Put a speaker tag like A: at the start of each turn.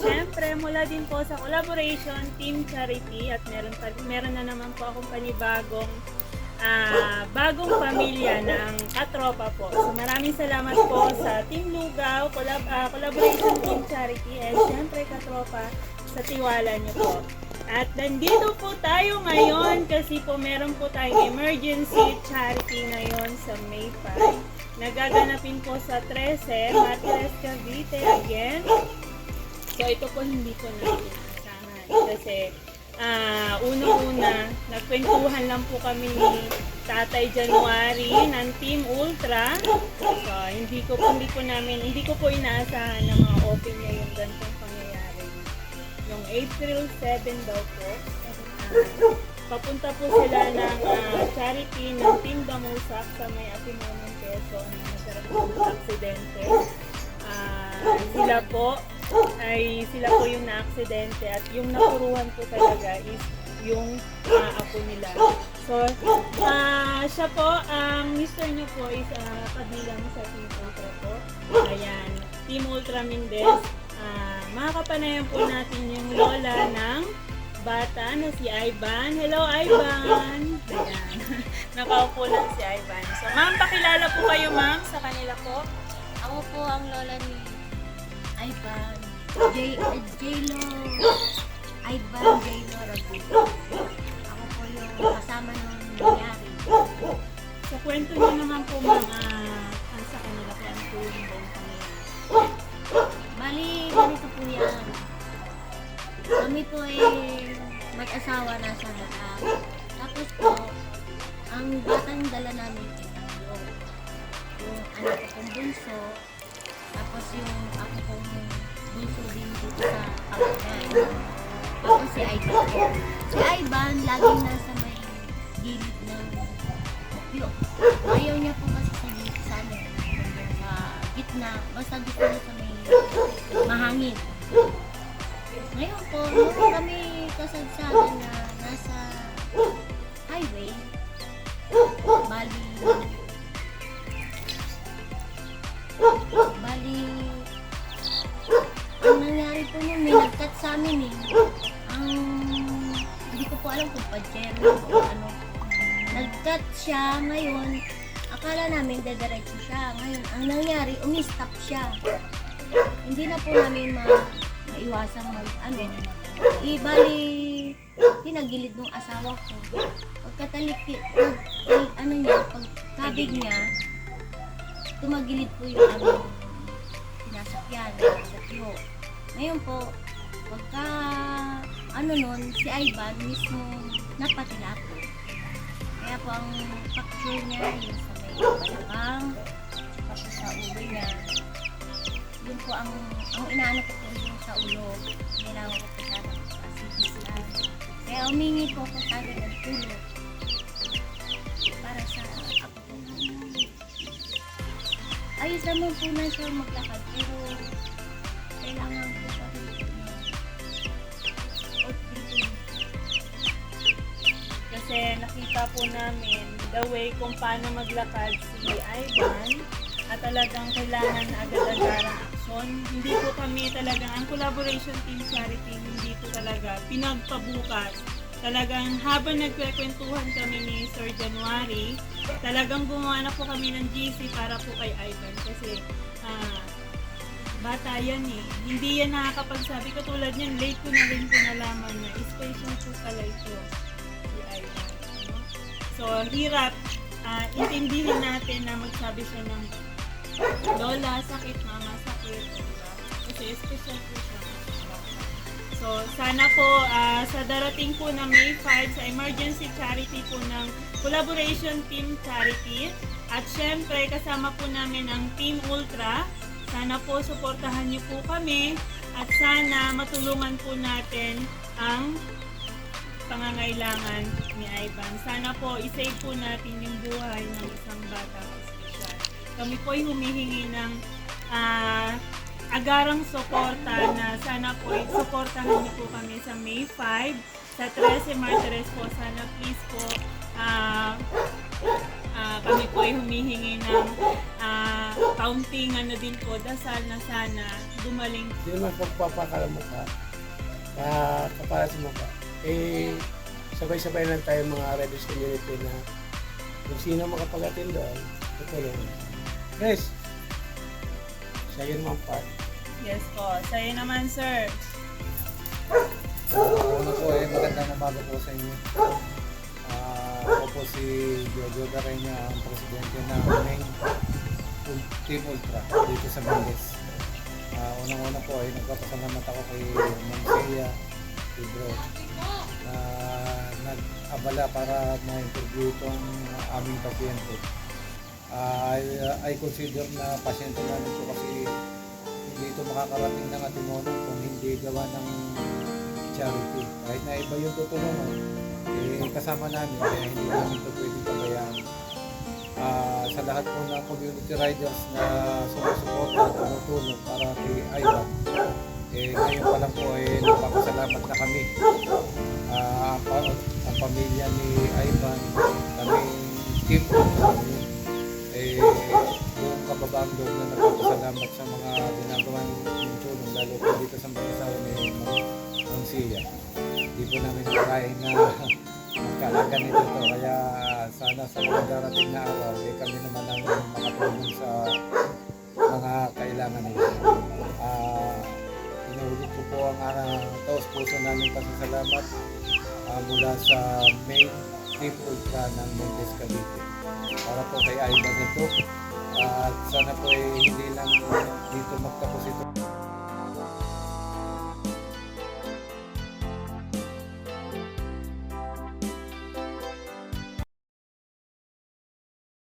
A: syempre, mula din po sa collaboration Team Charity at meron na naman po akong panibagong bagong pamilya ng katropa po. So maraming salamat po sa Team Lugaw, collaboration Team Charity, and syempre katropa sa tiwala niyo po. At nandito po tayo ngayon kasi po meron po tayong emergency charity ngayon sa May 5. Nagaganapin po sa 13, Martires Cavite again. So ito po hindi po natin inaasahan kasi unang-una, nagkwentuhan lang po kami ni Tatay January ng Team Ultra. So, hindi ko po inaasahan na mga open niya yung ganitong pangyayari. Yung April 7 daw po, papunta po sila ng charity ng Team Damusak sa may Apimonong Quezon na nagkaroon ng aksidente. Sila po yung na-aksidente at yung napuruhan po talaga is yung apo nila. So, siya po, ang mister niyo po is kabilang sa Team Ultra po. Ayan, Team Ultra Mendez. Makakapanayan po natin yung lola ng bata na si Ivan. Hello, Ivan! Ayan, nakaupo lang si Ivan. So, ma'am, pakilala po kayo, ma'am, sa kanila po.
B: Ako po ang lola ni Ivan. Ivan J.Lo Ragulo. Ako po yung kasama nung nangyari.
A: Sa kwento niyo naman po, ma'am, ang sa kanila po, ano po yung buong pangyayari?
B: Bali, ganito po yan. Kami po ay mag-asawa na sa lahat. Tapos po, ang batang dala namin ay tatlo. Yung anak ko pong bunso, tapos yung ako pong bunso din dito sa kapatid. Tapos si Ivan po. Si Ivan, laging nasa may gilid ng bukyo. Ayaw niya po kasi sa gilid sa amin. Sa gitna, basta dito na sa may mahangin. Ngayon po, nung kami kasagsagan na nasa highway, bali, ang nangyari po nun, may nag-cut sa amin eh. Hindi ko po alam kung pajero o ano. Nag-cut siya ngayon, akala namin dadiretso siya. Ngayon, ang nangyari, umistop siya. Hindi na po namin maiwasan bali, pinagilid ng asawa ko. Pagkabig niya, tumagilid po yung aming sinasakyan, sakyo. Ngayon po, pagka nun, si Ivan mismo napatila po. Kaya po ang fracture niya, yung sa may balakang, tapos sa ulo niya. Yun po ang inaano ko po yung sa ulo. Kailangan ko po sana pasigislan. Kaya humingi po ko sana ng tulong para sa ako po. Ayos naman po na siya maglakad, pero kailangan po pa rin
A: Kasi nakita po namin the way kung paano maglakad si Ivan at talagang kailangan agad-agarang aksyon. Hindi po kami talagang, ang collaboration Team Charity, hindi po talaga pinagpabukas. Talagang habang nagkwentuhan kami ni Sir January, talagang gumawa na po kami ng GC para po kay Ivan. Kasi bata yan eh. Hindi yan nakakapagsabi. Katulad niyan, late ko na rin po nalaman na special po pala ito. Si Ivan. No? So, hirap. Intindihin natin na magsabi siya ng lola, sakit, mama, sakit. Diba? Kasi special po siya. So, sana po sa darating po na May 5 sa emergency charity po ng collaboration Team Charity. At syempre, kasama po namin ang Team Ultra. Sana po suportahan niyo po kami at sana matulungan po natin ang pangangailangan ni Ivan. Sana po isave po natin yung buhay ng isang bata special. Kami po ay humihingi ng agarang suporta na sana po suportahan niyo po kami sa May 5 sa 13 Martires po. Sana please po kami po ay humihingi ng kaunting din po, dasal na sana gumaling.
C: Hindi naman pagpapakalamukha. Kapara sa mukha. Sabay-sabay lang tayo mga Rebels community na kung sino makapag-attend doon, tutulong. Chris, siya yun mga part.
A: Yes po. Sa'yo naman, sir.
D: Una po magandang umaga po sa inyo. Ako po si Jojo Garenya, ang presidente ng main Team Ultra dito sa Bandes. Unang-una po ay nagpapasalamat ako kay Mancia, kay Bro, na nag-abala para ma-interview itong aming pasyente. I consider na pasyente namin ito kasi hindi ito makakarating ng Antimono kung hindi gawa ng charity. Kahit na iba yung tutulungan, kasama namin, kaya hindi namin ito pwedeng pabayaan. Sa lahat po ng community riders na sumusuporta at tumutulong para kay Ivan, ngayon pa lang po nagpapasalamat na kami. Ang pamilya ni Ivan, kami team yung kababaang loob na nagpapasalamat sa mga ginagawa ng tulong, lalo po dito sa mag-asawa ni Mancia. Hindi po namin nakain na magkalaga nito to, kaya sana sa mga darating na araw kami naman ang makatulong sa mga kailangan nila. Inuulit ko po ang taos-puso namin pasasalamat mula sa main Team Ultra ng Montes Cavite para po kay Ivan ito, at sana po hindi lang dito magtapos